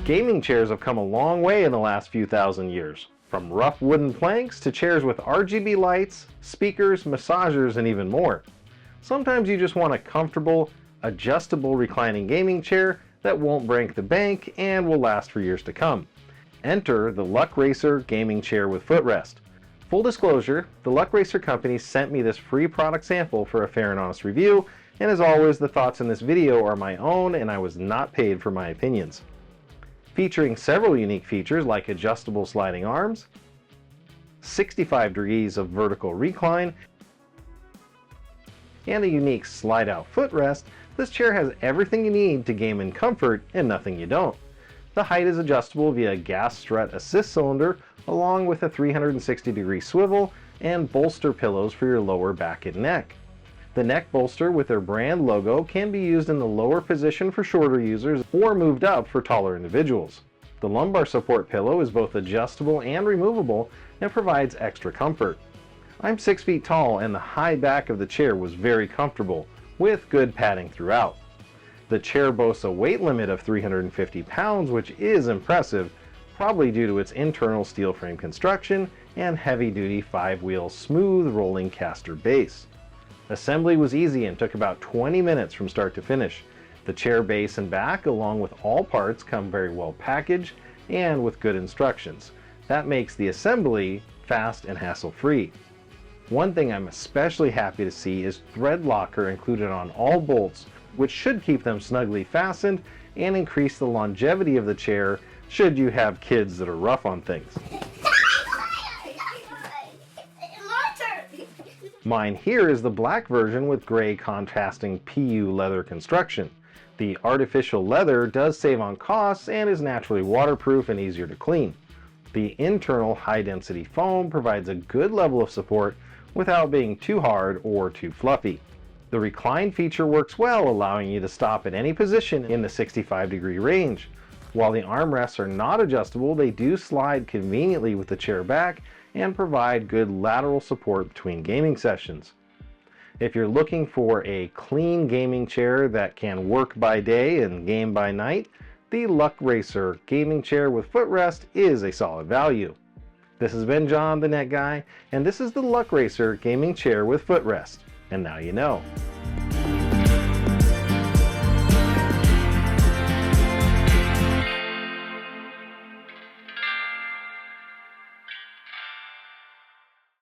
Gaming chairs have come a long way in the last few thousand years, from rough wooden planks to chairs with RGB lights, speakers, massagers, and even more. Sometimes you just want a comfortable, adjustable reclining gaming chair that won't break the bank and will last for years to come. Enter the Luck Racer gaming chair with footrest. Full disclosure, the Luck Racer company sent me this free product sample for a fair and honest review, and as always, the thoughts in this video are my own and I was not paid for my opinions. Featuring several unique features like adjustable sliding arms, 65 degrees of vertical recline, and a unique slide-out footrest, this chair has everything you need to game in comfort and nothing you don't. The height is adjustable via gas strut assist cylinder along with a 360-degree swivel and bolster pillows for your lower back and neck. The neck bolster with their brand logo can be used in the lower position for shorter users or moved up for taller individuals. The lumbar support pillow is both adjustable and removable and provides extra comfort. I'm 6 feet tall and the high back of the chair was very comfortable, with good padding throughout. The chair boasts a weight limit of 350 pounds, which is impressive, probably due to its internal steel frame construction and heavy-duty 5-wheel smooth rolling caster base. Assembly was easy and took about 20 minutes from start to finish. The chair base and back, along with all parts, come very well packaged and with good instructions. That makes the assembly fast and hassle-free. One thing I'm especially happy to see is thread locker included on all bolts, which should keep them snugly fastened and increase the longevity of the chair should you have kids that are rough on things. Mine here is the black version with gray contrasting PU leather construction. The artificial leather does save on costs and is naturally waterproof and easier to clean. The internal high-density foam provides a good level of support without being too hard or too fluffy. The recline feature works well, allowing you to stop at any position in the 65-degree range. While the armrests are not adjustable, they do slide conveniently with the chair back and provide good lateral support between gaming sessions. If you're looking for a clean gaming chair that can work by day and game by night, the Luck Racer gaming chair with footrest is a solid value. This has been John the Net Guy, and this is the Luck Racer gaming chair with footrest. And now you know.